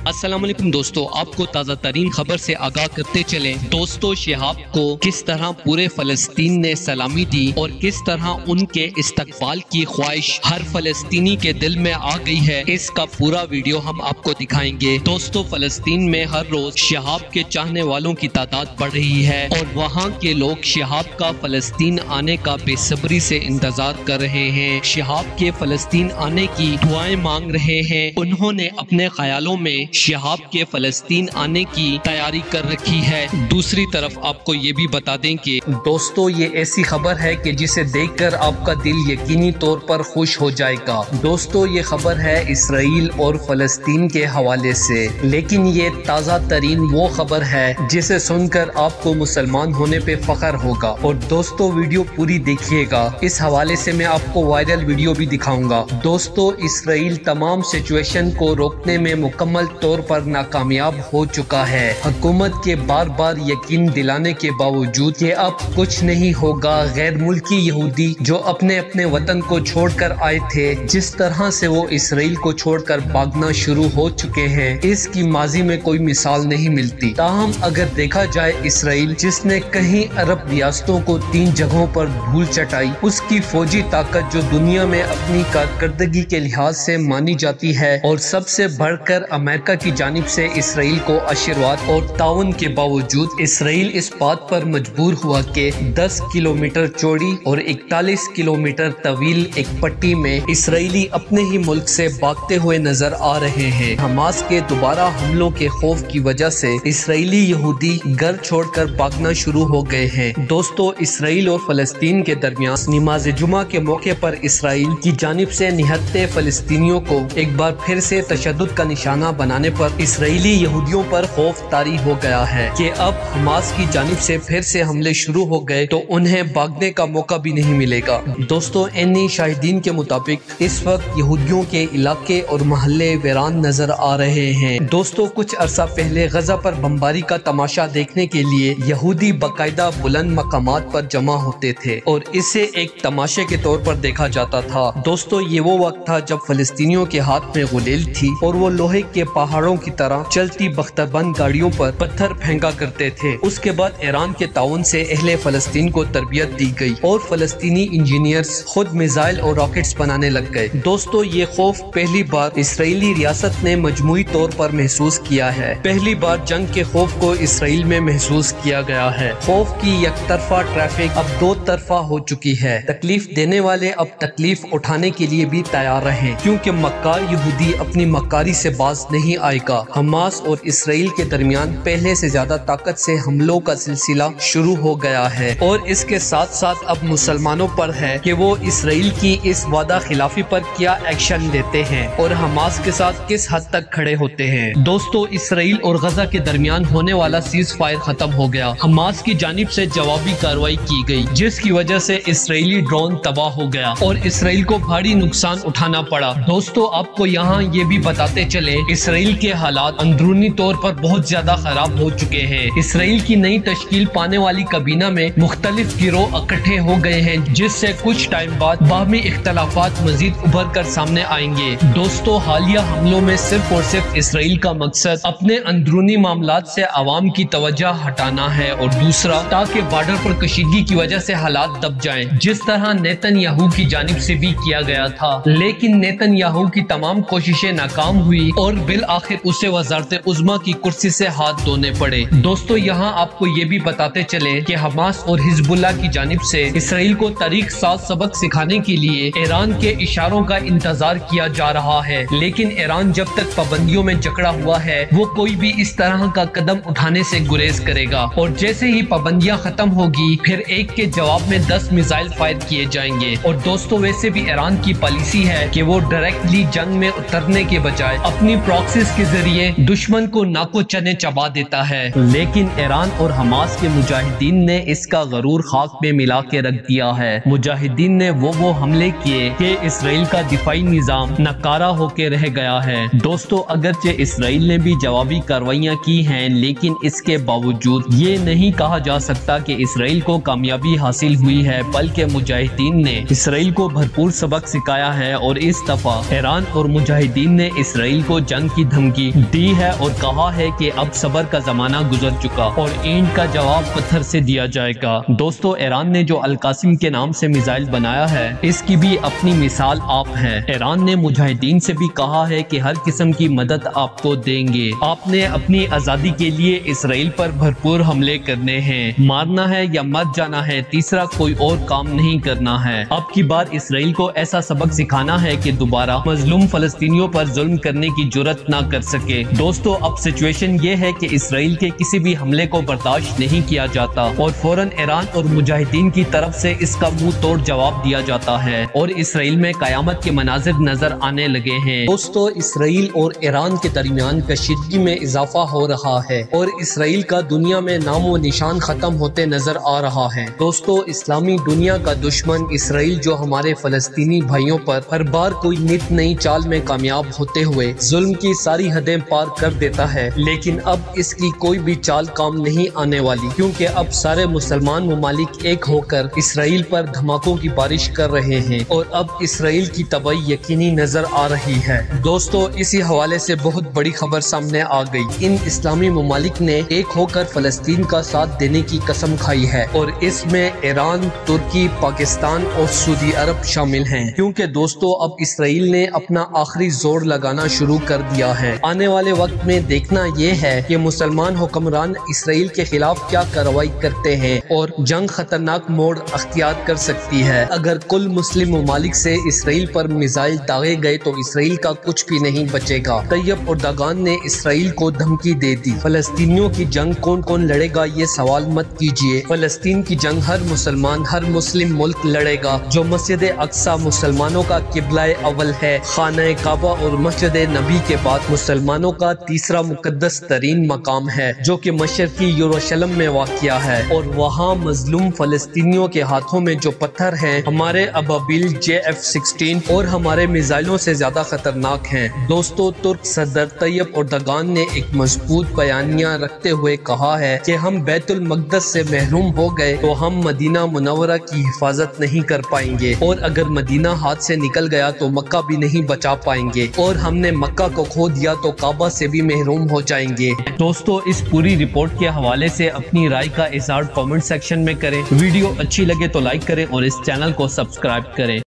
السلام علیکم دوستو، آپ کو تازہ ترین خبر سے آگاہ کرتے چلیں۔ دوستو، شہاب کو کس طرح پورے فلسطین نے سلامی دی اور کس طرح ان کے استقبال کی خواہش ہر فلسطینی کے دل میں آ گئی ہے، اس کا پورا ویڈیو ہم آپ کو دکھائیں گے۔ دوستو، فلسطین میں ہر روز شہاب کے چاہنے والوں کی تعداد بڑھ رہی ہے اور وہاں کے لوگ شہاب کا فلسطین آنے کا بے صبری سے انتظار کر رہے ہیں۔ شہاب کے فلسطین آنے کی دعائیں مانگ رہے ہیں۔ انہوں نے اپنے خیالوں میں شہاب کے فلسطین آنے کی تیاری کر رکھی ہے۔ دوسری طرف آپ کو یہ بھی بتا دیں کہ دوستو، یہ ایسی خبر ہے کہ جسے دیکھ کر آپ کا دل یقینی طور پر خوش ہو جائے گا۔ دوستو، یہ خبر ہے اسرائیل اور فلسطین کے حوالے سے، لیکن یہ تازہ ترین وہ خبر ہے جسے سن کر آپ کو مسلمان ہونے پہ فخر ہوگا۔ اور دوستو، ویڈیو پوری دیکھیے گا، اس حوالے سے میں آپ کو وائرل ویڈیو بھی دکھاؤں گا۔ دوستو، اسرائیل تمام سچویشن کو روکنے میں مکمل طور پر ناکامیاب ہو چکا ہے۔ حکومت کے بار بار یقین دلانے کے باوجود کہ اب کچھ نہیں ہوگا، غیر ملکی یہودی جو اپنے وطن کو چھوڑ کر آئے تھے، جس طرح سے وہ اسرائیل کو چھوڑ کر بھاگنا شروع ہو چکے ہیں، اس کی ماضی میں کوئی مثال نہیں ملتی۔ تاہم اگر دیکھا جائے، اسرائیل جس نے کہیں عرب ریاستوں کو 3 جگہوں پر دھول چٹائی، اس کی فوجی طاقت جو دنیا میں اپنی کارکردگی کے لحاظ سے مانی جاتی ہے، اور سب سے بڑھ کر امریکہ کی جانب سے اسرائیل کو آشیرواد اور تعاون کے باوجود اسرائیل اس بات پر مجبور ہوا کہ 10 کلومیٹر چوڑی اور 41 کلومیٹر طویل ایک پٹی میں اسرائیلی اپنے ہی ملک سے بھاگتے ہوئے نظر آ رہے ہیں۔ حماس کے دوبارہ حملوں کے خوف کی وجہ سے اسرائیلی یہودی گھر چھوڑ کر بھاگنا شروع ہو گئے ہیں۔ دوستو، اسرائیل اور فلسطین کے درمیان نماز جمعہ کے موقع پر اسرائیل کی جانب سے نہتے فلسطینیوں کو ایک بار پھر سے تشدد کا نشانہ بنانے پر اسرائیلی یہودیوں پر خوف طاری ہو گیا ہے کہ اب حماس کی جانب سے پھر سے حملے شروع ہو گئے تو انہیں بھاگنے کا موقع بھی نہیں ملے گا۔ دوستو، اینی شاہدین کے مطابق اس وقت یہودیوں کے علاقے اور محلے ویران نظر آ رہے ہیں۔ دوستو، کچھ عرصہ پہلے غزہ پر بمباری کا تماشا دیکھنے کے لیے یہودی باقاعدہ بلند مقامات پر جمع ہوتے تھے اور اسے ایک تماشے کے طور پر دیکھا جاتا تھا۔ دوستو، یہ وہ وقت تھا جب فلسطینیوں کے ہاتھ میں غلیل تھی اور وہ لوہے کے پہاڑوں کی طرح چلتی بختربند گاڑیوں پر پتھر پھینکا کرتے تھے۔ اس کے بعد ایران کے تعاون سے اہل فلسطین کو تربیت دی گئی اور فلسطینی انجینئرز خود میزائل اور راکٹس بنانے لگ گئے۔ دوستو، یہ خوف پہلی بار اسرائیلی ریاست نے مجموعی طور پر محسوس کیا ہے۔ پہلی بار جنگ کے خوف کو اسرائیل میں محسوس کیا گیا ہے۔ خوف کی یک طرفہ ٹریفک اب 2 طرفہ ہو چکی ہے۔ تکلیف دینے والے اب تکلیف اٹھانے کے لیے بھی تیار رہیں، کیونکہ مکار یہودی اپنی مکاری سے باز نہیں آئے گا۔ حماس اور اسرائیل کے درمیان پہلے سے زیادہ طاقت سے حملوں کا سلسلہ شروع ہو گیا ہے، اور اس کے ساتھ ساتھ اب مسلمانوں پر ہے کہ وہ اسرائیل کی اس وعدہ خلافی پر کیا ایکشن لیتے ہیں اور حماس کے ساتھ کس حد تک کھڑے ہوتے ہیں۔ دوستو، اسرائیل اور غزہ کے درمیان ہونے والا سیز فائر ختم ہو گیا۔ حماس کی جانب سے جوابی کارروائی کی گئی، جس کی وجہ سے اسرائیلی ڈرون تباہ ہو گیا اور اسرائیل کو بھاری نقصان اٹھانا پڑا۔ دوستو، آپ کو یہاں یہ بھی بتاتے چلے، اسرائیل کے حالات اندرونی طور پر بہت زیادہ خراب ہو چکے ہیں۔ اسرائیل کی نئی تشکیل پانے والی کابینہ میں مختلف گروہ اکٹھے ہو گئے ہیں، جس سے کچھ ٹائم بعد باہمی اختلافات مزید ابھر کر سامنے آئیں گے۔ دوستو، حالیہ حملوں میں صرف اور صرف اسرائیل کا مقصد اپنے اندرونی معاملات سے عوام کی توجہ ہٹانا ہے، اور دوسرا تاکہ بارڈر پر کشیدگی کی وجہ سے حالات دب جائیں، جس طرح نیتن یاہو کی جانب سے بھی کیا گیا تھا۔ لیکن نیتن یاہو کی تمام کوششیں ناکام ہوئی اور بالآخر اسے وزارت عظمیٰ کی کرسی سے ہاتھ دھونے پڑے۔ دوستو، یہاں آپ کو یہ بھی بتاتے چلے کہ حماس اور حزب اللہ کی جانب سے اسرائیل کو تاریخ ساز سبق سکھانے کے لیے ایران کے اشاروں کا انتظار کیا جا رہا ہے، لیکن ایران جب تک پابندیوں میں جکڑا ہوا ہے، وہ کوئی بھی اس طرح کا قدم اٹھانے سے گریز کرے گا، اور جیسے ہی پابندیاں ختم ہوگی، پھر ایک کے جواب میں 10 میزائل فائر کیے جائیں گے۔ اور دوستو، ویسے بھی ایران کی پالیسی ہے کہ وہ ڈائریکٹلی جنگ میں اترنے کے بجائے اپنی پراکسیز کے ذریعے دشمن کو ناکو چنے چبا دیتا ہے، لیکن ایران اور حماس کے مجاہدین نے اس کا غرور خاک میں ملا کے رکھ دیا ہے۔ مجاہدین نے وہ حملے کیے کہ اسرائیل کا دفاعی نظام ناکارہ ہو کے رہ گیا ہے۔ دوستو، اگرچہ اسرائیل نے بھی جوابی کارروائیاں کی ہیں، لیکن اس کے باوجود یہ نہیں کہا جا سکتا کہ اسرائیل کو کامیابی حاصل ہوئی ہے، بلکہ مجاہدین نے اسرائیل کو بھرپور سبق سکھایا ہے، اور اس دفعہ ایران اور مجاہدین نے اسرائیل کو جنگ کی دھمکی دی ہے اور کہا ہے کہ اب صبر کا زمانہ گزر چکا اور اینٹ کا جواب پتھر سے دیا جائے گا۔ دوستو، ایران نے جو القاسم کے نام سے میزائل بنایا ہے، اس کی بھی اپنی مثال آپ ہے۔ ایران نے مجاہدین سے بھی کہا ہے کہ ہر قسم کی مدد آپ کو دیں گے۔ آپ نے اپنی آزادی کے لیے اسرائیل پر بھرپور حملے کرنے ہیں، مارنا ہے یا مر جانا ہے، تیسرا کوئی اور کام نہیں کرنا ہے۔ اب کی بار اسرائیل کو ایسا سبق سکھانا ہے کہ دوبارہ مظلوم فلسطینیوں پر ظلم کرنے کی جرات نہ کر سکے۔ دوستو، اب سچویشن یہ ہے کہ اسرائیل کے کسی بھی حملے کو برداشت نہیں کیا جاتا اور فوراً ایران اور مجاہدین کی طرف سے اس کا منہ توڑ جواب دیا جاتا ہے اور اسرائیل میں قیامت کے مناظر نظر آنے لگے ہیں۔ دوستو، اسرائیل اور ایران کے درمیان کشیدگی میں اضافہ ہو رہا ہے اور اسرائیل کا دنیا میں نام و نشان ختم ہوتے نظر آ رہا ہے۔ دوستو، اسلامی دنیا کا دشمن اسرائیل جو ہمارے فلسطینی بھائیوں پر ہر بار کوئی نت نئی چال میں کامیاب ہوتے ہوئے ظلم کی ساری حدیں پار کر دیتا ہے، لیکن اب اس کی کوئی بھی چال کام نہیں آنے والی، کیونکہ اب سارے مسلمان ممالک ایک ہو کر اسرائیل پر دھماکوں کی بارش کر رہے ہیں اور اب اسرائیل کی تباہی یقینی نظر آ رہی ہے۔ دوستو، اسی حوالے سے بہت بڑی خبر سامنے آ گئی۔ ان اسلامی ممالک نے ایک ہو کر فلسطین کا ساتھ دینے کی قسم کھائی ہے اور اس میں ایران، ترکی، پاکستان اور سعودی عرب شامل ہیں، کیونکہ دوستو اب اسرائیل نے اپنا آخری زور لگانا شروع کر دیا ہے۔ آنے والے وقت میں دیکھنا یہ ہے کہ مسلمان حکمران اسرائیل کے خلاف کیا کارروائی کرتے ہیں اور جنگ خطرناک موڑ اختیار کر سکتی ہے۔ اگر کل مسلم ممالک سے اسرائیل پر میزائل داغے گئے تو اسرائیل کا کچھ بھی نہیں بچے گا۔ طیب اردگان نے اسرائیل کو دھمکی دے دی۔ فلسطینیوں کی جنگ کون کون لڑے گا یہ سوال مت کیجیے، فلسطین کی جنگ ہر مسلمان، ہر مسلم ملک لڑے گا۔ جو مسجد اقصی مسلمانوں کا قبلہ اول ہے، خانہ کعبہ اور مسجد نبی کے بعد مسلمانوں کا تیسرا مقدس ترین مقام ہے، جو کہ مشرقی یروشلم میں واقع ہے، اور وہاں مظلوم فلسطینیوں کے ہاتھوں میں جو پتھر ہیں ہمارے ابابیل JF-16 اور ہمارے میزائلوں سے زیادہ خطرناک ہیں۔ دوستو، ترک صدر طیب اردگان نے ایک مضبوط بیانیہ رکھتے ہوئے کہا ہے کہ ہم بیت المقدس سے محروم ہو گئے تو ہم مدینہ منورہ کی حفاظت نہیں کر پائیں گے، اور اگر مدینہ ہاتھ سے نکل گیا تو مکہ بھی نہیں بچا پائیں گے، اور ہم نے مکہ کو کھو دیا تو کعبہ سے بھی محروم ہو جائیں گے۔ دوستو، اس پوری رپورٹ کے حوالے سے اپنی رائے کا اظہار کامنٹ سیکشن میں کریں۔ ویڈیو اچھی لگے تو لائک کریں اور اس چینل کو سبسکرائب کریں۔